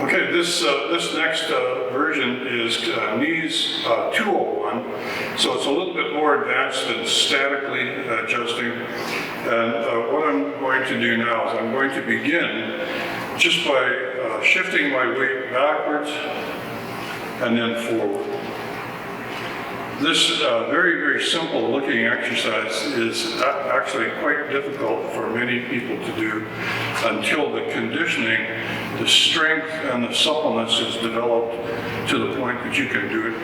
Okay, this next version is knees 201, so it's a little bit more advanced than statically adjusting. And what I'm going to do now is I'm going to begin just by shifting my weight backwards and then forward. This very, very simple looking exercise is actually quite difficult for many people to do until the conditioning, the strength and the suppleness is developed to the point that you can do it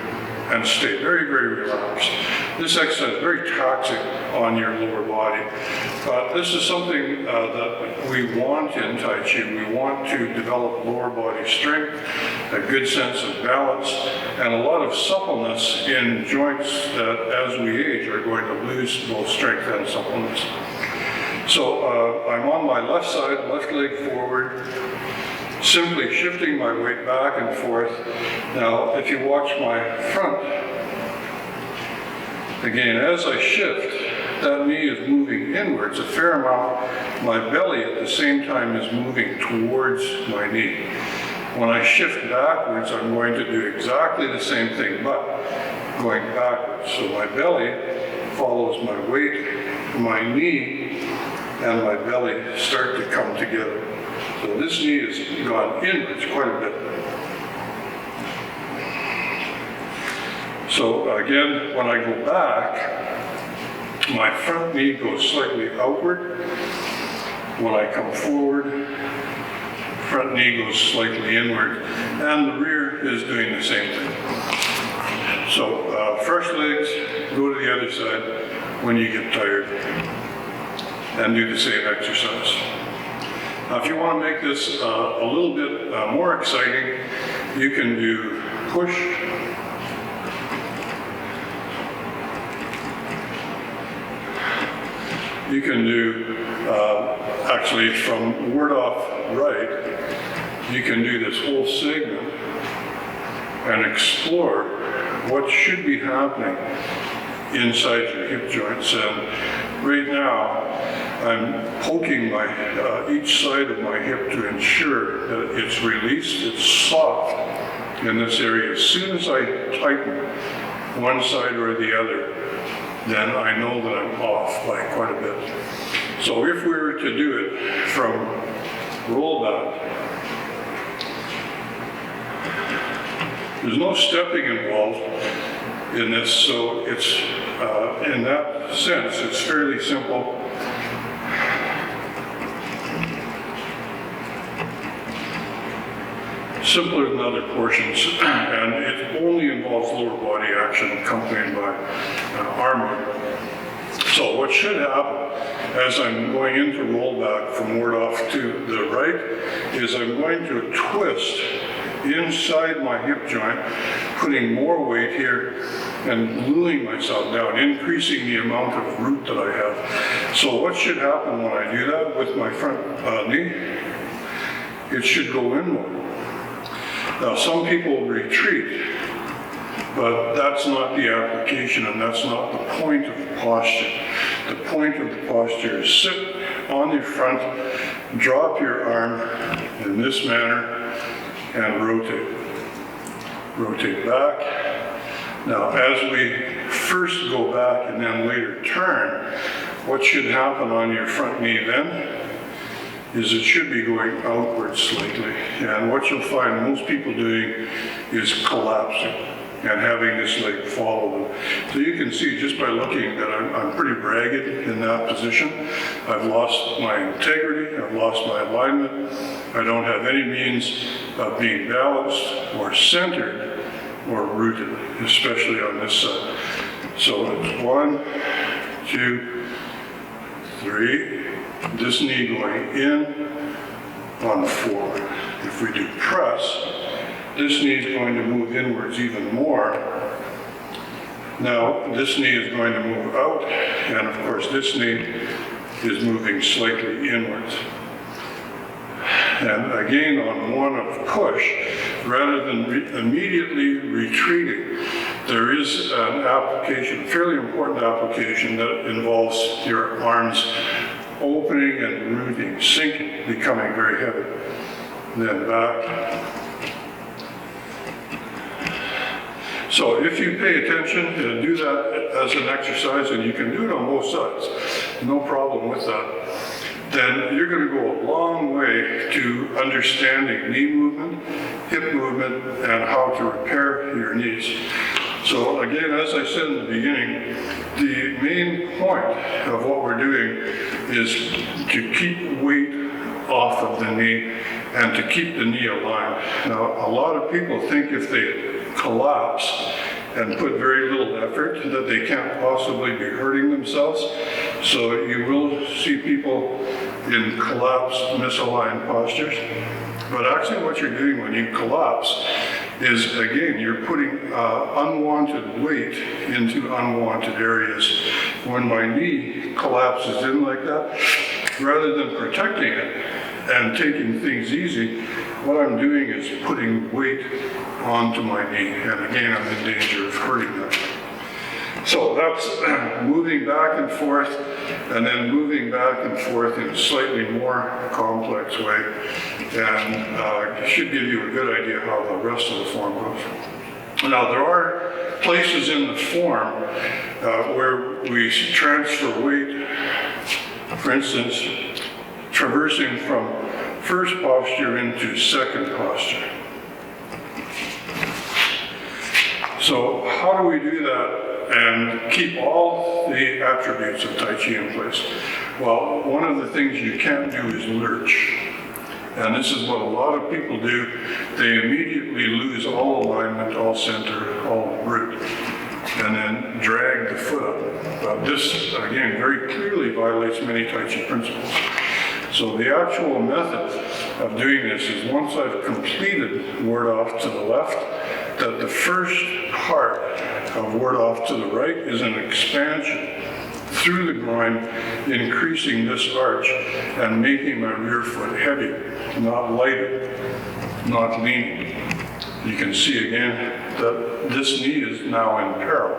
and stay very, very relaxed. This exercise is very taxing on your lower body, but this is something that we want in Tai Chi. We want to develop lower body strength, a good sense of balance, and a lot of suppleness in joints that as we age are going to lose both strength and suppleness. So I'm on my left side, left leg forward, simply shifting my weight back and forth. Now, if you watch my front, again, as I shift, that knee is moving inwards a fair amount. My belly at the same time is moving towards my knee. When I shift backwards, I'm going to do exactly the same thing, but going backwards. So my belly follows my weight, my knee and my belly start to come together. So this knee has gone inwards quite a bit. So again, when I go back, my front knee goes slightly outward. When I come forward, front knee goes slightly inward, and the rear is doing the same thing. So fresh legs, go to the other side when you get tired, and do the same exercise. Now, if you want to make this a little bit more exciting, you can do push, you can do, actually from word off right, you can do this whole segment and explore what should be happening inside your hip joints. And right now, I'm poking each side of my hip to ensure that it's released, it's soft in this area. As soon as I tighten one side or the other, then I know that I'm off by quite a bit. So if we were to do it from roll back, there's no stepping involved in this, so it's, in that sense, it's fairly simple. Simpler than other portions, and it only involves lower body action accompanied by arm movement. So what should happen as I'm going into rollback from ward off to the right is I'm going to twist inside my hip joint, putting more weight here and gluing myself down, increasing the amount of root that I have. So what should happen when I do that with my front knee? It should go in more. Now, some people retreat, but that's not the application and that's not the point of the posture. The point of the posture is sit on your front, drop your arm in this manner, and rotate. Rotate back. Now, as we first go back and then later turn, what should happen on your front knee then is it should be going outward slightly. And what you'll find most people doing is collapsing and having this leg follow them. So you can see just by looking that I'm pretty ragged in that position. I've lost my integrity, I've lost my alignment. I don't have any means of being balanced or centered or rooted, especially on this side. So it's 1, 2, 3. This knee going in on forward. If we do press, this knee is going to move inwards even more. Now, this knee is going to move out, and of course, this knee is moving slightly inwards. And again, on one of push, rather than immediately retreating, there is an application, a fairly important application that involves your arms opening and rooting, sinking, becoming very heavy. Then back, So if you pay attention and do that as an exercise, and you can do it on both sides, no problem with that, then you're going to go a long way to understanding knee movement, hip movement, and how to repair your knees. So again, as I said in the beginning, the main point of what we're doing is to keep weight off of the knee and to keep the knee aligned. Now, a lot of people think if they collapse and put very little effort that they can't possibly be hurting themselves. So you will see people in collapsed, misaligned postures. But actually what you're doing when you collapse is, again, you're putting unwanted weight into unwanted areas. When my knee collapses in like that, rather than protecting it and taking things easy, what I'm doing is putting weight onto my knee. And again, I'm in danger of hurting that. So that's moving back and forth, and then moving back and forth in a slightly more complex way. And it should give you a good idea how the rest of the form goes. Now, there are places in the form where we transfer weight. For instance, traversing from first posture into second posture. So how do we do that and keep all the attributes of Tai Chi in place? Well, one of the things you can't do is lurch. And this is what a lot of people do. They immediately lose all alignment, all center, all root, and then drag the foot up. But this, again, very clearly violates many Tai Chi principles. So the actual method of doing this is, once I've completed ward off to the left, that the first part of ward off to the right is an expansion through the groin, increasing this arch and making my rear foot heavier, not lighter, not leaning. You can see again that this knee is now in peril.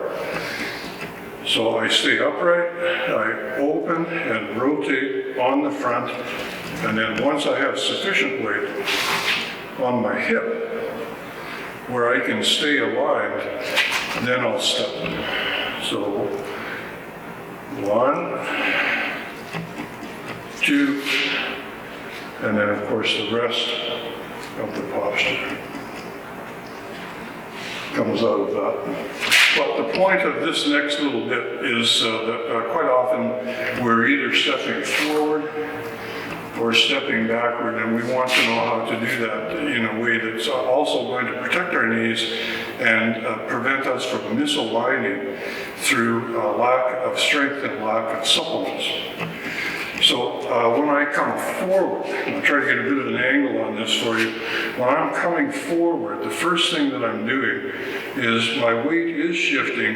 So I stay upright, I open and rotate on the front, and then once I have sufficient weight on my hip, where I can stay aligned, then I'll step. So 1, 2, and then of course the rest of the posture comes out of that. But the point of this next little bit is that quite often we're either stepping forward or stepping backward, and we want to know how to do that in a way that's also going to protect our knees and prevent us from misaligning through lack of strength and lack of suppleness. So when I come forward, I'll try to get a bit of an angle on this for you. When I'm coming forward, the first thing that I'm doing is my weight is shifting,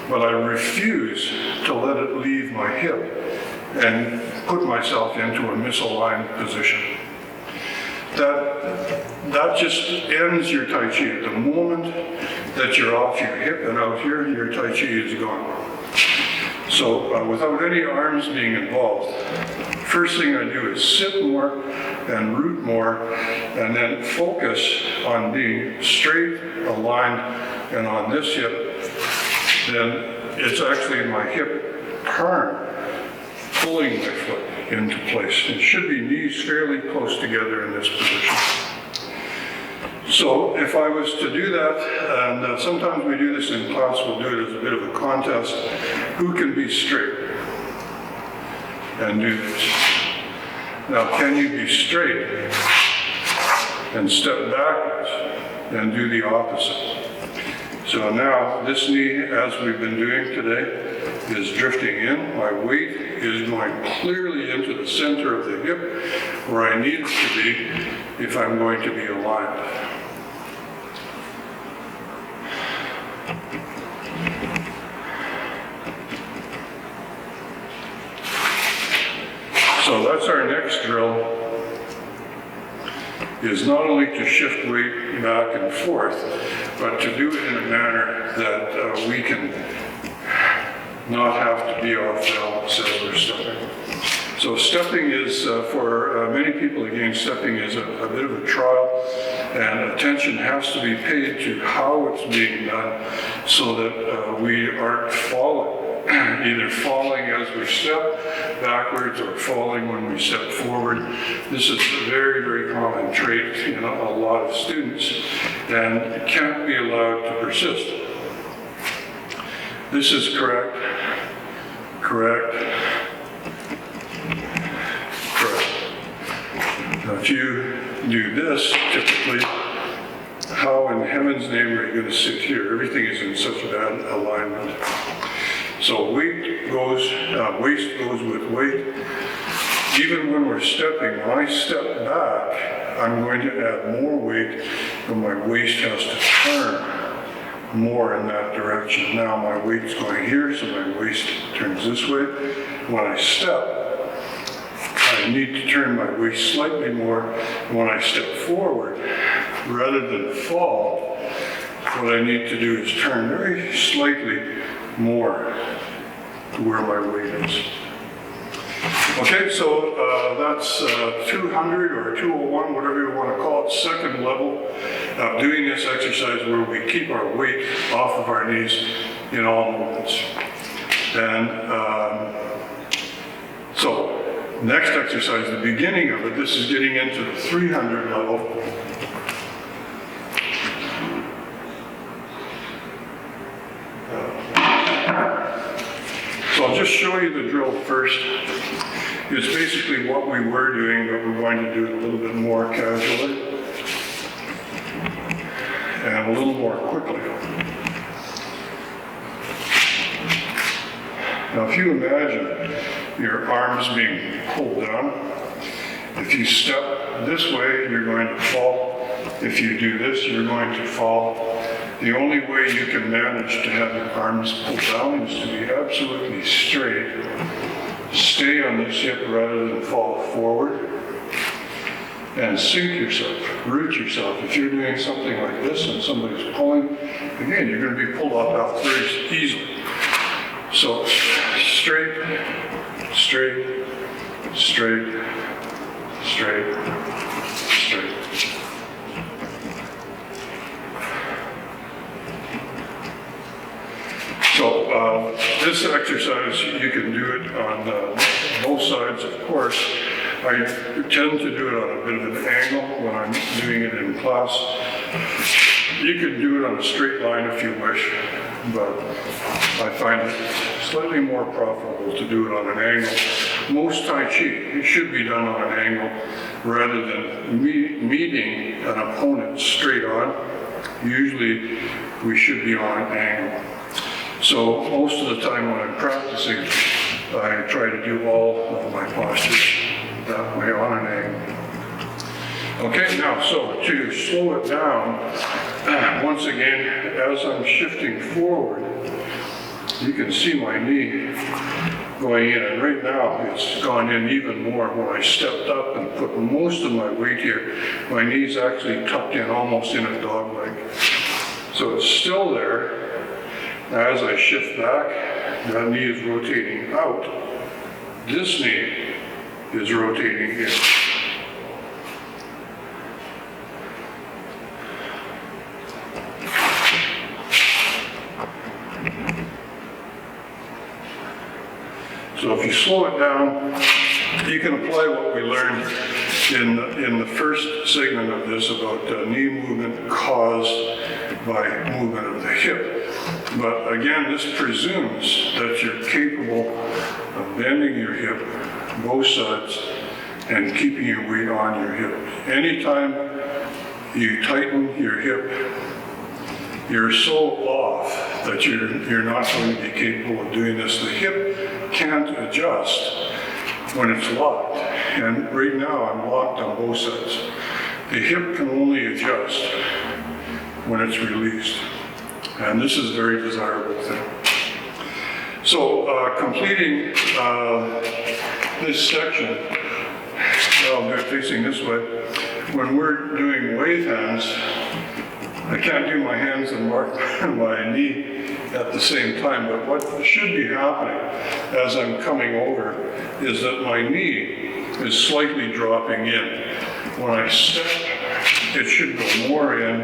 but I refuse to let it leave my hip and put myself into a misaligned position. That just ends your Tai Chi. At the moment that you're off your hip and out here, your Tai Chi is gone. So without any arms being involved, first thing I do is sit more and root more, and then focus on being straight, aligned, and on this hip, then it's actually my hip turn pulling my foot into place. It should be knees fairly close together in this position. So if I was to do that, and sometimes we do this in class, we'll do it as a bit of a contest, who can be straight and do this? Now, can you be straight and step backwards and do the opposite? So now this knee, as we've been doing today, is drifting in. My weight is going clearly into the center of the hip where I need it to be if I'm going to be aligned. So that's our next drill, is not only to shift weight back and forth, but to do it in a manner that we can not have to be off balance as we're stepping. So stepping is, for many people, again, stepping is a bit of a trial. and attention has to be paid to how it's being done so that we aren't falling. Either falling as we step backwards or falling when we step forward. This is a very, very common trait in a lot of students, and it can't be allowed to persist. This is correct, correct, correct. Now, if you do this, typically, how in heaven's name are you going to sit here? Everything is in such bad alignment. So waist goes with weight. Even when we're stepping, when I step back, I'm going to add more weight, and my waist has to turn more in that direction. Now my weight's going here, so my waist turns this way. When I step, I need to turn my waist slightly more. When I step forward, rather than fall, what I need to do is turn very slightly more to where my weight is. Okay, so that's 200 or 201, whatever you want to call it, second level of doing this exercise where we keep our weight off of our knees in all movements. And so next exercise, the beginning of it, this is getting into the 300 level. So I'll just show you the drill first. It's basically what we were doing, but we're going to do it a little bit more casually and a little more quickly. Now, if you imagine your arms being pulled down, if you step this way, you're going to fall. If you do this, you're going to fall. The only way you can manage to have your arms pulled down is to be absolutely straight. Stay on this hip rather than fall forward. And sink yourself, root yourself. If you're doing something like this and somebody's pulling, again, you're going to be pulled off very easily. So straight, straight, straight, straight, straight. So this exercise, you can do it on both sides, of course. I tend to do it on a bit of an angle when I'm doing it in class. You can do it on a straight line if you wish, but I find it slightly more profitable to do it on an angle. Most Tai Chi, it should be done on an angle rather than meeting an opponent straight on. Usually we should be on an angle. So most of the time when I'm practicing, I try to do all of my postures that way on an angle. Okay, now, so to slow it down, once again, as I'm shifting forward, you can see my knee going in, and right now it's gone in even more. When I stepped up and put most of my weight here, my knee's actually tucked in almost in a dog leg. So it's still there. Now, as I shift back, that knee is rotating out. This knee is rotating in. So if you slow it down, you can apply what we learned in the first segment of this about knee movement caused by movement of the hip. But again, this presumes that you're capable of bending your hip, both sides, and keeping your weight on your hip. Anytime you tighten your hip, you're so off that you're not going to be capable of doing this. The hip can't adjust when it's locked. And right now I'm locked on both sides. The hip can only adjust when it's released. And this is a very desirable thing. So completing this section, I'll do it facing this way. When we're doing wave hands, I can't do my hands and mark my knee at the same time, but what should be happening as I'm coming over is that my knee is slightly dropping in. When I step it should go more in.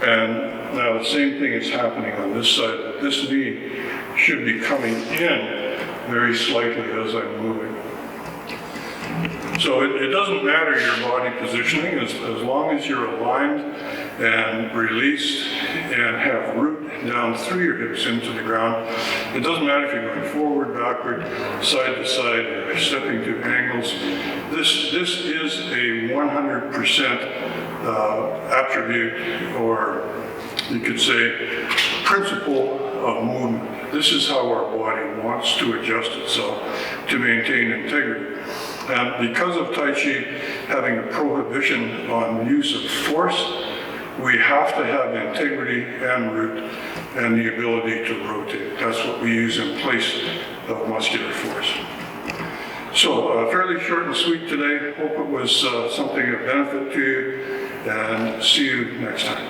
And now the same thing is happening on this side. This knee should be coming in very slightly as I'm moving. So it doesn't matter your body positioning as long as you're aligned and released and have root down through your hips into the ground. It doesn't matter if you're going forward, backward, side to side, or stepping to angles. This is a 100% attribute, or you could say principle of movement. This is how our body wants to adjust itself to maintain integrity. And because of Tai Chi having a prohibition on use of force, we have to have integrity and root and the ability to rotate. That's what we use in place of muscular force. So fairly short and sweet today. Hope it was something of benefit to you, and see you next time.